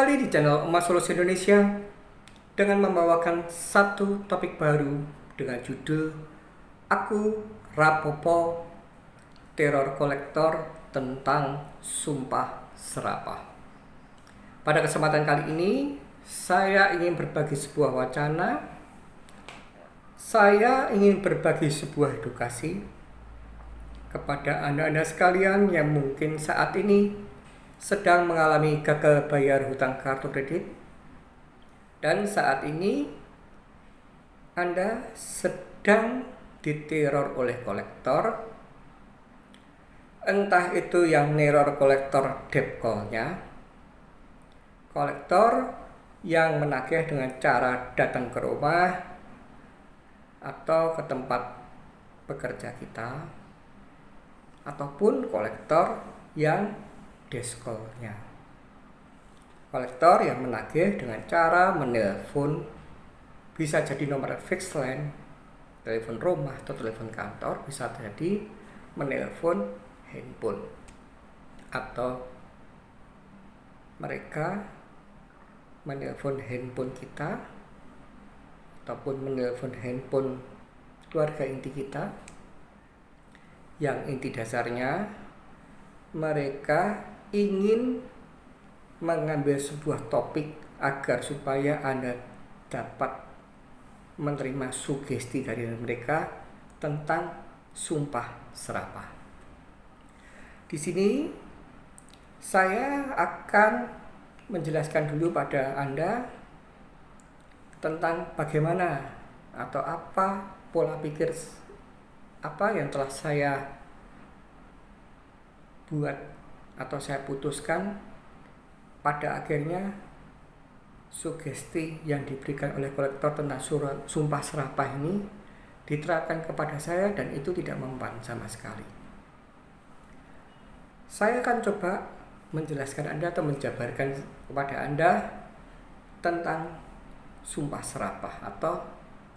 kembali di channel Emas Solusi Indonesia dengan membawakan satu topik baru dengan judul Aku Rapopo Teror Kolektor tentang Sumpah Serapah. Pada kesempatan kali ini saya ingin berbagi sebuah wacana. Saya ingin berbagi sebuah edukasi kepada Anda-Anda sekalian yang mungkin saat ini sedang mengalami gagal bayar hutang kartu kredit, dan saat ini Anda sedang diteror oleh kolektor, entah itu yang neror kolektor debt call-nya, kolektor yang menagih dengan cara datang ke rumah atau ke tempat bekerja kita, ataupun kolektor yang desk call-nya. Kolektor yang menagih dengan cara menelpon, bisa jadi nomor fixed line, telepon rumah atau telepon kantor, bisa jadi menelpon handphone, atau mereka menelpon handphone kita ataupun menelpon handphone keluarga inti kita, yang inti dasarnya mereka ingin mengambil sebuah topik agar supaya Anda dapat menerima sugesti dari mereka tentang sumpah serapah. Di sini saya akan menjelaskan dulu pada Anda tentang bagaimana atau apa pola pikir apa yang telah saya buat atau saya putuskan pada akhirnya sugesti yang diberikan oleh kolektor tentang sumpah serapah ini diterapkan kepada saya, dan itu tidak mempan sama sekali. Saya akan coba menjelaskan Anda atau menjabarkan kepada Anda tentang sumpah serapah atau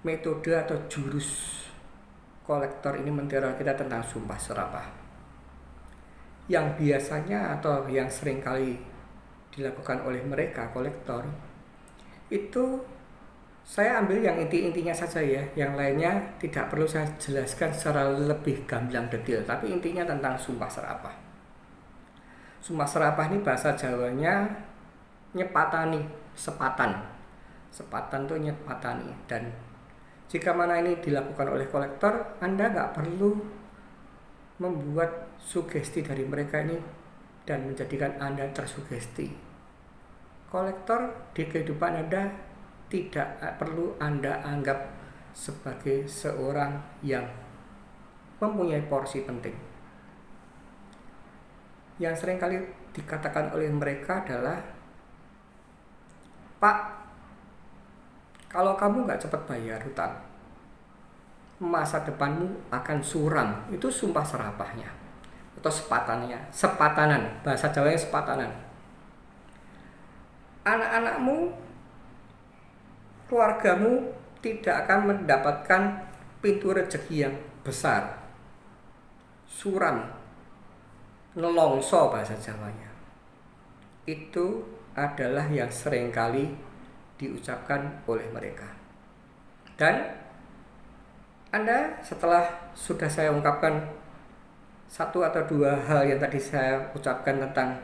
metode atau jurus kolektor ini menteror kita tentang sumpah serapah, yang biasanya atau yang sering kali dilakukan oleh mereka kolektor. Itu saya ambil yang inti-intinya saja ya, yang lainnya tidak perlu saya jelaskan secara lebih gamblang detail, tapi intinya tentang sumpah serapah. Sumpah serapah ini bahasa Jawanya nyepatani, sepatan tuh nyepatani. Dan jika mana ini dilakukan oleh kolektor, Anda nggak perlu membuat sugesti dari mereka ini dan menjadikan Anda tersugesti. Kolektor di kehidupan Anda tidak perlu Anda anggap sebagai seorang yang mempunyai porsi penting. Yang seringkali dikatakan oleh mereka adalah, Pak, kalau kamu nggak cepat bayar hutang, masa depanmu akan suram. Itu sumpah serapahnya atau sepatanan, bahasa Jawanya sepatanan. Anak-anakmu, keluargamu tidak akan mendapatkan pintu rezeki yang besar. Suram, nelongso bahasa Jawanya. Itu adalah yang seringkali diucapkan oleh mereka. Dan Anda setelah sudah saya ungkapkan satu atau dua hal yang tadi saya ucapkan tentang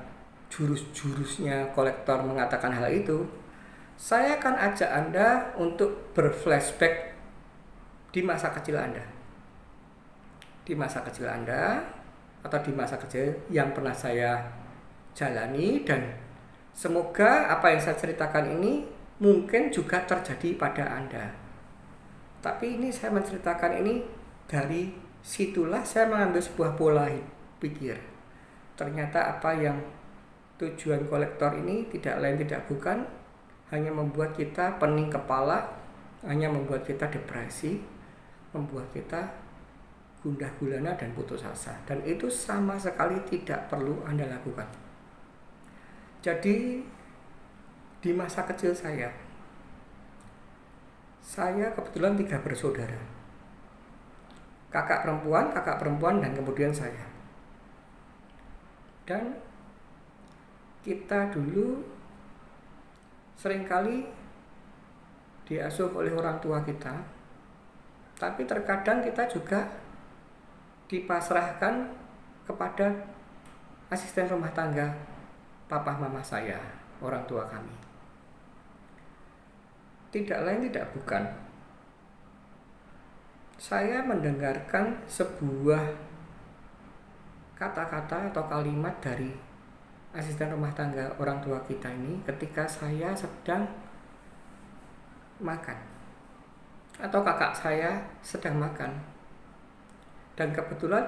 jurus-jurusnya kolektor mengatakan hal itu, saya akan ajak Anda untuk berflashback di masa kecil Anda. Di masa kecil Anda atau di masa kecil yang pernah saya jalani, dan semoga apa yang saya ceritakan ini mungkin juga terjadi pada Anda. Tapi ini saya menceritakan ini dari situlah saya mengambil sebuah pola pikir. Ternyata apa yang tujuan kolektor ini tidak lain tidak bukan hanya membuat kita pening kepala, hanya membuat kita depresi, membuat kita gundah gulana dan putus asa. Dan itu sama sekali tidak perlu Anda lakukan. Jadi di masa kecil saya kebetulan 3 bersaudara. Kakak perempuan, dan kemudian saya. Dan kita dulu seringkali diasuh oleh orang tua kita, tapi terkadang kita juga dipasrahkan kepada asisten rumah tangga papa mama saya, orang tua kami. Tidak lain tidak bukan, saya mendengarkan sebuah kata-kata atau kalimat dari asisten rumah tangga orang tua kita ini ketika saya sedang makan atau kakak saya sedang makan. Dan kebetulan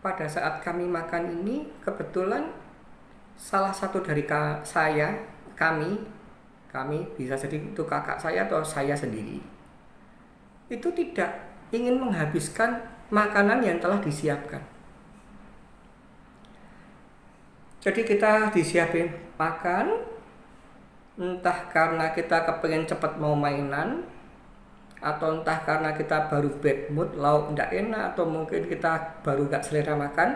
pada saat kami makan ini, kebetulan salah satu dari kami bisa jadi itu kakak saya atau saya sendiri, itu tidak ingin menghabiskan makanan yang telah disiapkan. Jadi kita disiapin makan, entah karena kita kepengen cepat mau mainan, atau entah karena kita baru bad mood, lauk tidak enak, atau mungkin kita baru gak selera makan,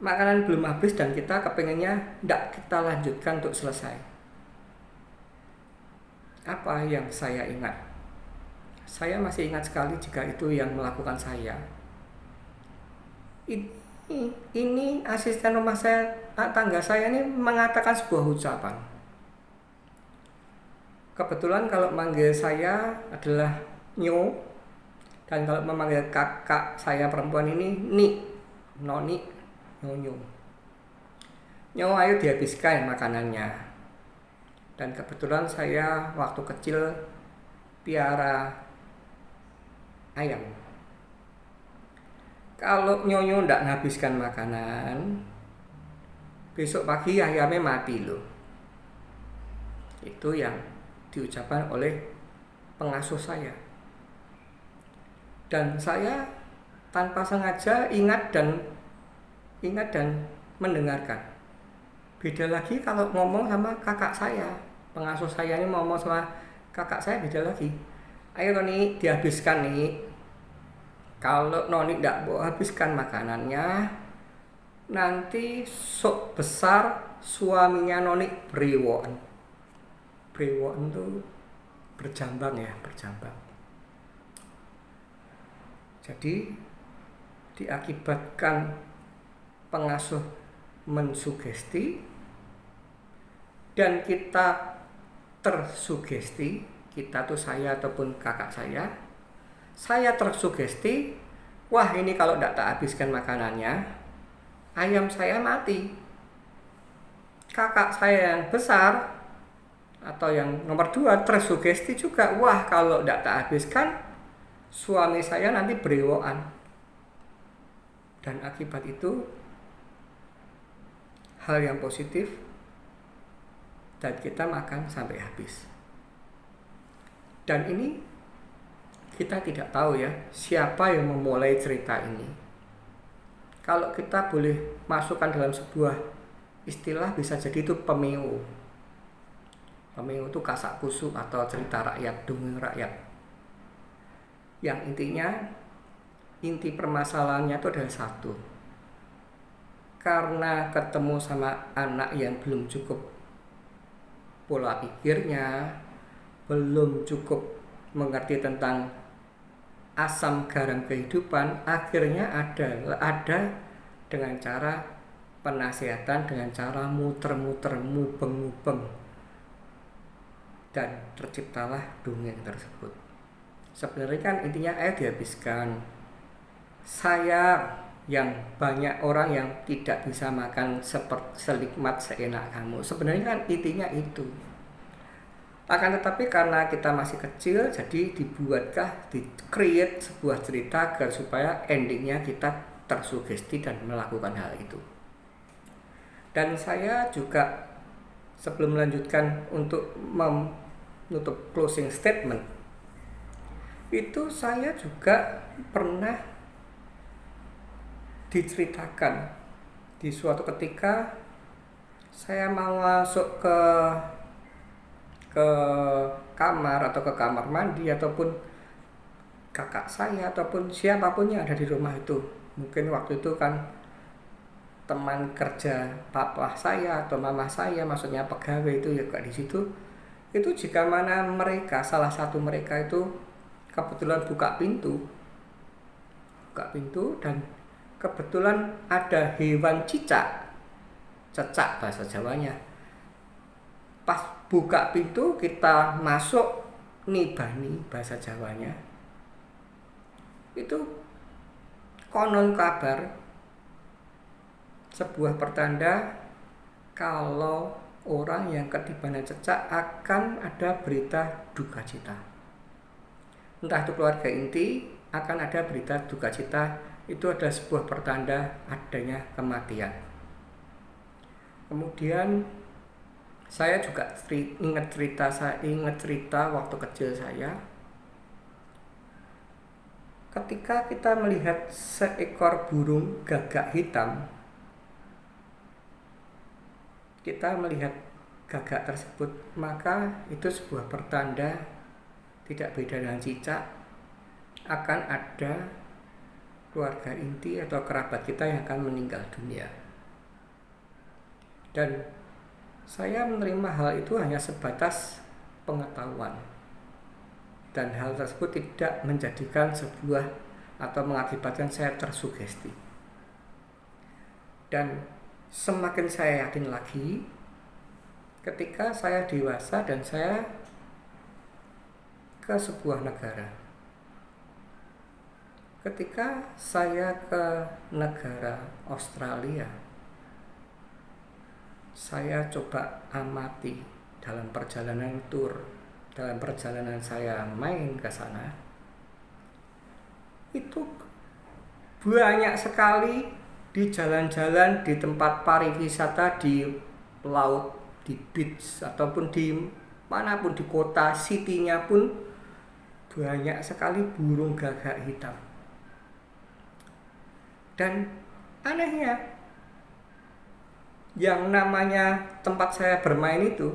makanan belum habis dan kita kepengennya tidak kita lanjutkan untuk selesai. Apa yang saya ingat? Saya masih ingat sekali jika itu yang melakukan saya. Ini asisten rumah tangga saya ini mengatakan sebuah ucapan. Kebetulan kalau manggil saya adalah Nyo, dan kalau memanggil kakak saya perempuan ini Noni, Nyo. Nyo, ayo dihabiskan makanannya. Dan kebetulan saya waktu kecil piara ayam. Kalau Nyonya ndak menghabiskan makanan, besok pagi ayamnya mati loh. Itu yang diucapkan oleh pengasuh saya. Dan saya tanpa sengaja ingat dan mendengarkan. Beda lagi kalau ngomong sama kakak saya. Pengasuh saya ini ngomong sama kakak saya beda lagi. Ayo Noni, dihabiskan nih. Kalau Noni tidak mau habiskan makanannya, nanti sok besar suaminya Noni brewokan. Brewokan itu berjambang ya, berjambang. Jadi diakibatkan pengasuh mensugesti dan kita tersugesti, kita tuh saya ataupun kakak saya tersugesti, wah ini kalau tidak tak habiskan makanannya, ayam saya mati. Kakak saya yang besar atau yang nomor 2 tersugesti juga, wah kalau tidak tak habiskan, suami saya nanti brewokan. Dan akibat itu hal yang positif dan kita makan sampai habis. Dan ini kita tidak tahu ya siapa yang memulai cerita ini. Kalau kita boleh masukkan dalam sebuah istilah, bisa jadi itu pemeo. Pemeo itu kasak kusuk atau cerita rakyat, dongeng rakyat. Yang inti permasalahannya itu adalah satu. Karena ketemu sama anak yang belum cukup pola pikirnya, belum cukup mengerti tentang asam garam kehidupan, akhirnya ada dengan cara penasihatan, dengan cara muter-muter, mubeng-mubeng, dan terciptalah dongeng tersebut. Sebenarnya kan intinya ayo dihabiskan. Saya yang banyak orang yang tidak bisa makan selikmat seenak kamu, sebenarnya kan intinya itu. Akan tetapi karena kita masih kecil, jadi di-create sebuah cerita agar supaya endingnya kita tersugesti dan melakukan hal itu. Dan saya juga sebelum melanjutkan untuk menutup closing statement, itu saya juga pernah diceritakan di suatu ketika saya mau masuk ke kamar atau ke kamar mandi ataupun kakak saya ataupun siapapun yang ada di rumah itu. Mungkin waktu itu kan teman kerja papa saya atau mama saya, maksudnya pegawai itu juga di situ. Itu jika mana mereka, salah satu mereka itu kebetulan buka pintu dan kebetulan ada hewan cecak bahasa Jawanya. Pas buka pintu kita masuk nibani bahasa Jawanya. Itu konon kabar sebuah pertanda kalau orang yang ketibanan cecak akan ada berita duka cita. Entah itu keluarga inti akan ada berita duka cita, itu ada sebuah pertanda adanya kematian. Kemudian saya juga ingat cerita waktu kecil saya. Ketika kita melihat seekor burung gagak hitam, kita melihat gagak tersebut, maka itu sebuah pertanda tidak beda dengan cicak, akan ada keluarga inti atau kerabat kita yang akan meninggal dunia. Dan saya menerima hal itu hanya sebatas pengetahuan, dan hal tersebut tidak menjadikan sebuah atau mengakibatkan saya tersugesti. Dan semakin saya yakin lagi ketika saya dewasa dan saya ke sebuah negara. Ketika saya ke negara Australia, saya coba amati dalam perjalanan saya main ke sana. Itu banyak sekali di jalan-jalan, di tempat pariwisata, di laut, di beach, ataupun di manapun, di kota, city-nya pun banyak sekali burung gagak hitam. Dan anehnya, yang namanya tempat saya bermain itu,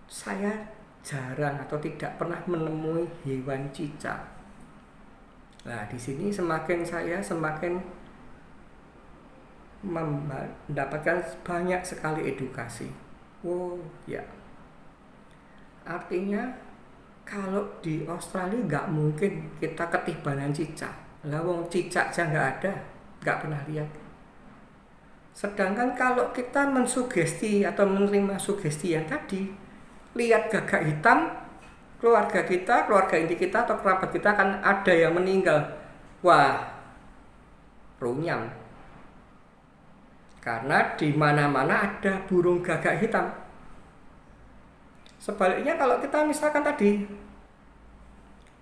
saya jarang atau tidak pernah menemui hewan cicak. Nah, di sini saya semakin mendapatkan banyak sekali edukasi. Oh ya, artinya kalau di Australia nggak mungkin kita ketibanan cicak. Lah wong cicak aja nggak ada, nggak pernah lihat. Sedangkan kalau kita mensugesti atau menerima sugesti yang tadi, lihat gagak hitam, keluarga inti kita atau kerabat kita akan ada yang meninggal. Wah, runyam. Karena di mana-mana ada burung gagak hitam. Sebaliknya kalau kita misalkan tadi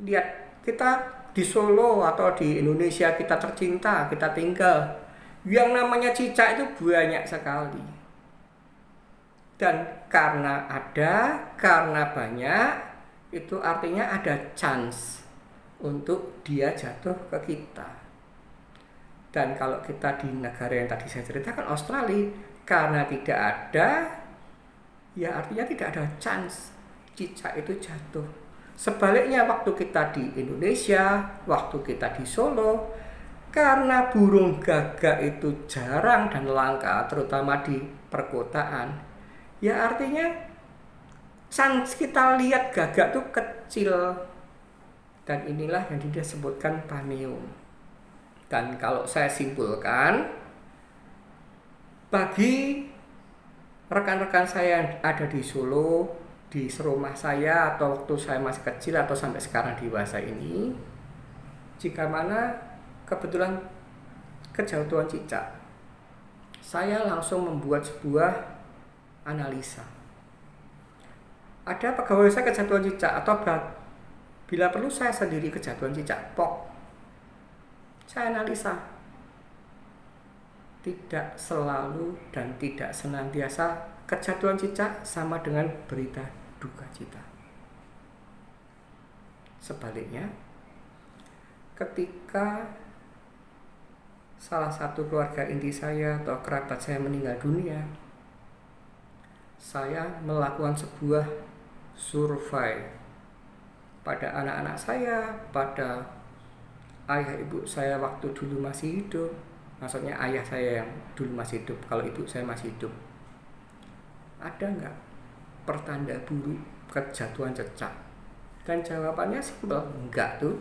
lihat kita di Solo atau di Indonesia kita tercinta, kita tinggal, yang namanya cicak itu banyak sekali. Dan karena banyak, itu artinya ada chance untuk dia jatuh ke kita. Dan kalau kita di negara yang tadi saya ceritakan, Australia, karena tidak ada, ya artinya tidak ada chance cicak itu jatuh. Sebaliknya waktu kita di Indonesia, waktu kita di Solo, karena burung gagak itu jarang dan langka, terutama di perkotaan, ya artinya chance kita lihat gagak itu kecil. Dan inilah yang disebutkan paneo. Dan kalau saya simpulkan, bagi rekan-rekan saya yang ada di Solo, di serumah saya atau waktu saya masih kecil atau sampai sekarang dewasa ini, jika mana kebetulan kejatuhan cicak, saya langsung membuat sebuah analisa. Ada pegawai saya kejatuhan cicak, atau bila perlu saya sendiri kejatuhan cicak, saya analisa. Tidak selalu dan tidak senantiasa kejatuhan cicak sama dengan berita duka cita. Sebaliknya, ketika salah satu keluarga inti saya atau kerabat saya meninggal dunia, saya melakukan sebuah survei pada anak-anak saya, pada ayah ibu saya waktu dulu masih hidup, Maksudnya ayah saya yang dulu masih hidup, kalau ibu saya masih hidup. Ada nggak pertanda buruk kejatuhan cecak? Dan jawabannya simpel, enggak tuh.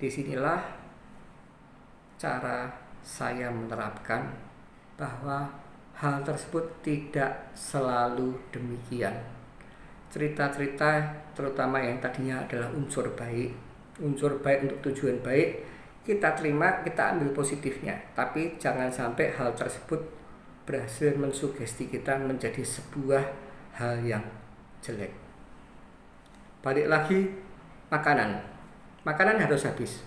Disinilah cara saya menerapkan bahwa hal tersebut tidak selalu demikian. Cerita-cerita terutama yang tadinya adalah unsur baik untuk tujuan baik, kita terima, kita ambil positifnya, tapi jangan sampai hal tersebut berhasil mensugesti kita menjadi sebuah hal yang jelek. Balik lagi, makanan harus habis.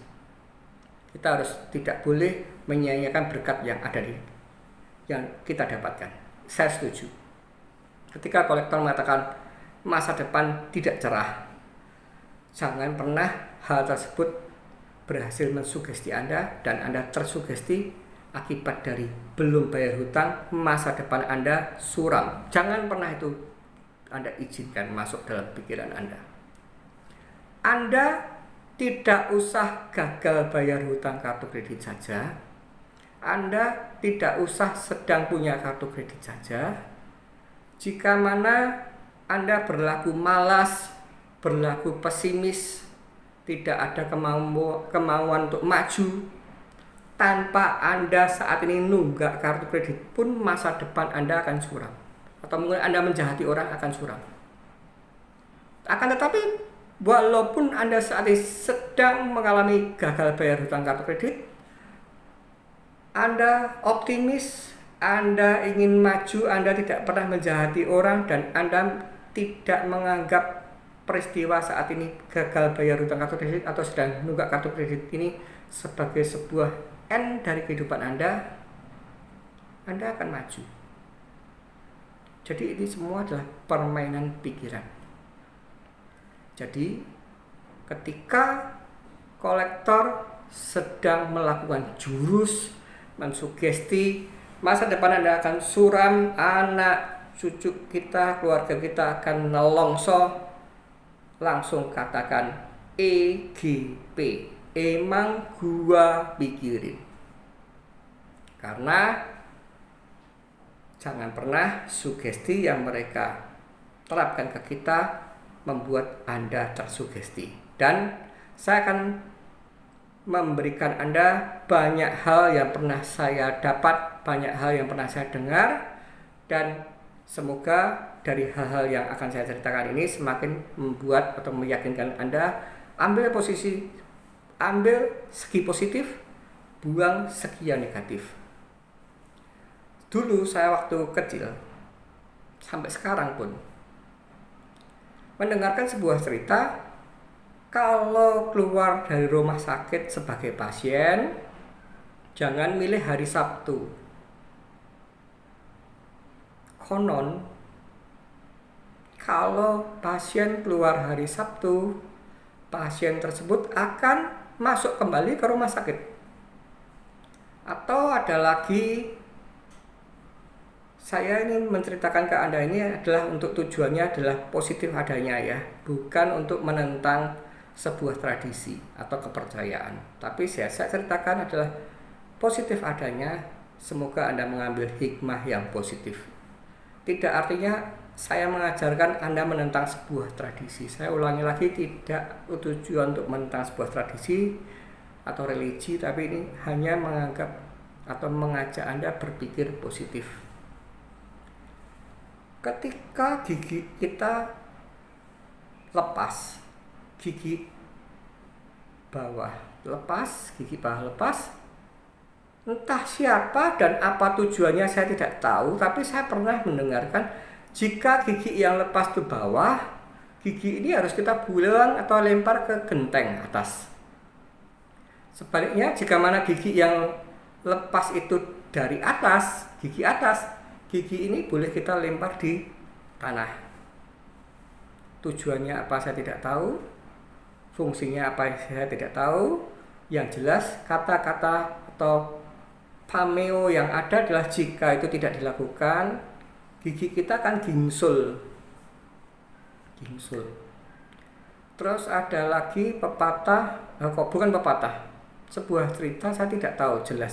Kita harus tidak boleh menyia-nyiakan berkat yang ada yang kita dapatkan. Saya setuju. Ketika kolektor mengatakan masa depan tidak cerah, jangan pernah hal tersebut berhasil mensugesti Anda dan Anda tersugesti akibat dari belum bayar hutang, masa depan Anda suram. Jangan pernah itu Anda izinkan masuk dalam pikiran Anda. Anda tidak usah gagal bayar hutang kartu kredit saja. Anda tidak usah sedang punya kartu kredit saja. Jika mana Anda berlaku malas, berlaku pesimis, tidak ada kemauan untuk maju, tanpa Anda saat ini nunggak kartu kredit pun masa depan Anda akan suram. Atau mungkin Anda menjahati orang akan suram. Akan tetapi walaupun Anda saat ini sedang mengalami gagal bayar hutang kartu kredit, Anda optimis, Anda ingin maju, Anda tidak pernah menjahati orang, dan Anda tidak menganggap peristiwa saat ini gagal bayar hutang kartu kredit atau sedang nunggak kartu kredit ini sebagai sebuah end dari kehidupan Anda akan maju. Jadi ini semua adalah permainan pikiran. Jadi ketika kolektor sedang melakukan jurus mensugesti masa depan Anda akan suram, anak cucu kita, keluarga kita akan nelongso, langsung katakan EGP, emang gua pikirin. Karena jangan pernah sugesti yang mereka terapkan ke kita membuat Anda tersugesti. Dan saya akan memberikan Anda banyak hal yang pernah saya dapat, banyak hal yang pernah saya dengar, dan semoga dari hal-hal yang akan saya ceritakan ini semakin membuat atau meyakinkan Anda ambil segi positif, buang segi yang negatif. Dulu saya waktu kecil sampai sekarang pun mendengarkan sebuah cerita, kalau keluar dari rumah sakit sebagai pasien, jangan milih hari Sabtu. Konon, kalau pasien keluar hari Sabtu, pasien tersebut akan masuk kembali ke rumah sakit. Atau ada lagi, saya ini menceritakan ke Anda ini adalah untuk tujuannya adalah positif adanya ya, bukan untuk menentang sebuah tradisi atau kepercayaan. Tapi saya ceritakan adalah positif adanya, semoga Anda mengambil hikmah yang positif. Tidak artinya saya mengajarkan Anda menentang sebuah tradisi. Saya ulangi lagi, tidak tujuan untuk menentang sebuah tradisi atau religi, tapi ini hanya menganggap atau mengajak Anda berpikir positif. Ketika gigi kita lepas, gigi bawah lepas, entah siapa dan apa tujuannya saya tidak tahu, tapi saya pernah mendengarkan jika gigi yang lepas itu bawah, gigi ini harus kita buang atau lempar ke genteng atas. Sebaliknya, jika mana gigi yang lepas itu dari atas, gigi ini boleh kita lempar di tanah. Tujuannya apa saya tidak tahu, fungsinya apa saya tidak tahu. Yang jelas kata-kata atau pameo yang ada adalah jika itu tidak dilakukan, gigi kita akan gingsul. Terus ada lagi pepatah, bukan pepatah, sebuah cerita saya tidak tahu jelas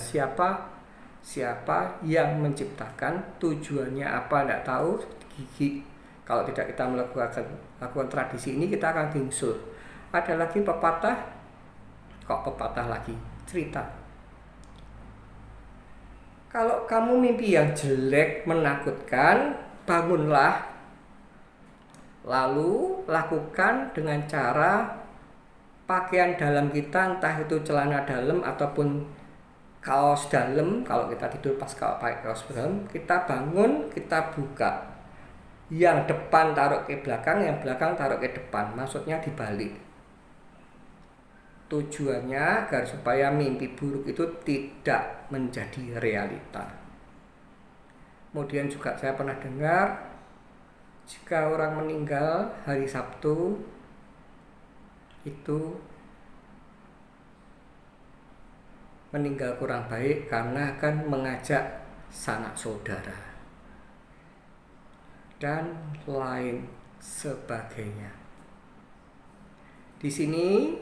siapa yang menciptakan, tujuannya apa tidak tahu. Kalau tidak kita melakukan tradisi ini, kita akan bingsut. Ada lagi pepatah, cerita. Kalau kamu mimpi yang jelek, menakutkan, bangunlah, lalu lakukan dengan cara pakaian dalam kita, entah itu celana dalam ataupun kaos dalam. Kalau kita tidur pas pakai kaos dalam, kita bangun, kita buka. Yang depan taruh ke belakang, yang belakang taruh ke depan. Maksudnya dibalik. Tujuannya agar supaya mimpi buruk itu tidak menjadi realita. Kemudian juga saya pernah dengar, jika orang meninggal hari Sabtu itu meninggal kurang baik karena akan mengajak sanak saudara dan lain sebagainya. Di sini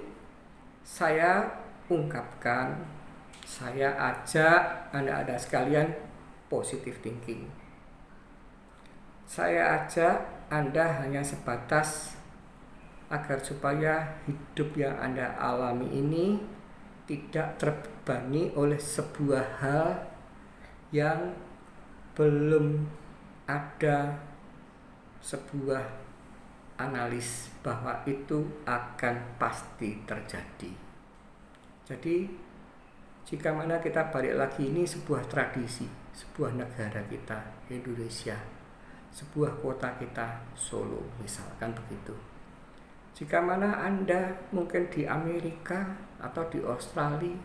saya ungkapkan, saya ajak Anda sekalian positive thinking. Saya ajak Anda hanya sebatas agar supaya hidup yang Anda alami ini tidak terbebani oleh sebuah hal yang belum ada sebuah analis bahwa itu akan pasti terjadi. Jadi jika mana kita balik lagi, ini sebuah tradisi, sebuah negara kita Indonesia, sebuah kota kita Solo misalkan begitu. Jika mana Anda mungkin di Amerika atau di Australia,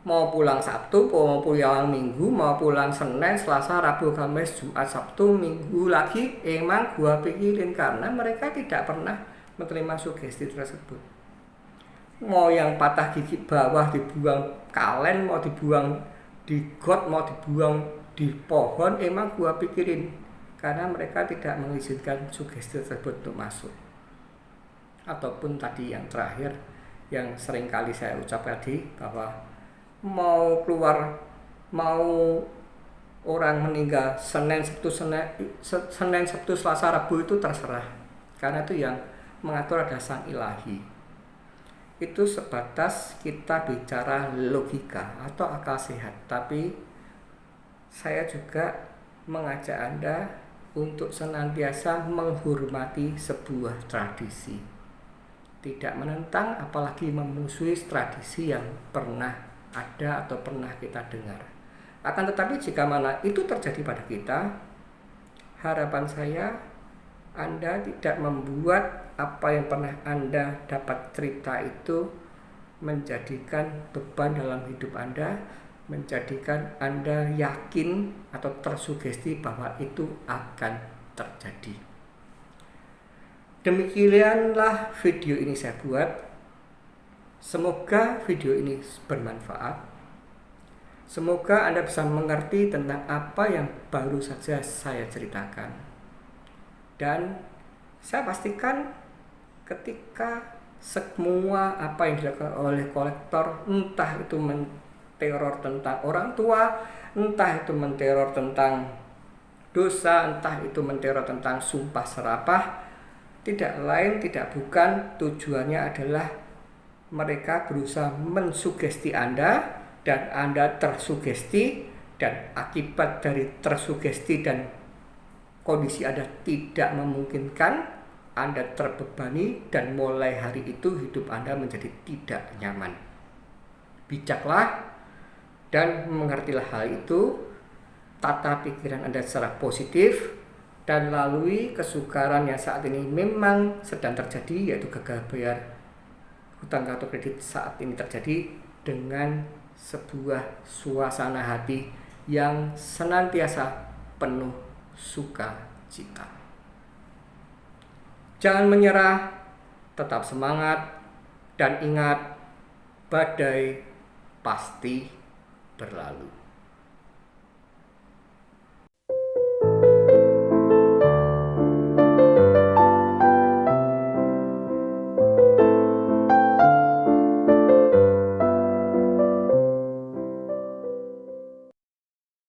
mau pulang Sabtu, mau pulang Minggu, mau pulang Senin, Selasa, Rabu, Kamis, Jumat, Sabtu, Minggu lagi, emang gua pikirin karena mereka tidak pernah menerima sugesti tersebut. Mau yang patah gigi bawah dibuang kalen, mau dibuang di got, mau dibuang di pohon, emang gua pikirin karena mereka tidak mengizinkan sugesti tersebut untuk masuk. Ataupun tadi yang terakhir yang sering kali saya ucap tadi, bahwa mau keluar, mau orang meninggal Senin, Sabtu, Selasa, Rabu itu terserah, karena itu yang mengatur ada Sang Ilahi. Itu sebatas kita bicara logika atau akal sehat, tapi saya juga mengajak Anda untuk senantiasa menghormati sebuah tradisi, tidak menentang apalagi memusuhi tradisi yang pernah ada atau pernah kita dengar. Akan tetapi jika mana itu terjadi pada kita, harapan saya Anda tidak membuat apa yang pernah Anda dapat cerita itu menjadikan beban dalam hidup Anda, menjadikan Anda yakin atau tersugesti bahwa itu akan terjadi. Demikianlah video ini saya buat. Semoga video ini bermanfaat. Semoga Anda bisa mengerti tentang apa yang baru saja saya ceritakan. Dan saya pastikan ketika semua apa yang dilakukan oleh kolektor, entah itu menteror tentang orang tua, entah itu menteror tentang dosa, entah itu menteror tentang sumpah serapah, tidak lain tidak bukan tujuannya adalah mereka berusaha mensugesti Anda dan Anda tersugesti, dan akibat dari tersugesti dan kondisi Anda tidak memungkinkan, Anda terbebani dan mulai hari itu hidup Anda menjadi tidak nyaman. Bijaklah dan mengertilah hal itu, tata pikiran Anda secara positif, dan lalui kesukaran yang saat ini memang sedang terjadi, yaitu gagal bayar hutang kartu kredit saat ini terjadi, dengan sebuah suasana hati yang senantiasa penuh sukacita. Jangan menyerah, tetap semangat, dan ingat, badai pasti berlalu.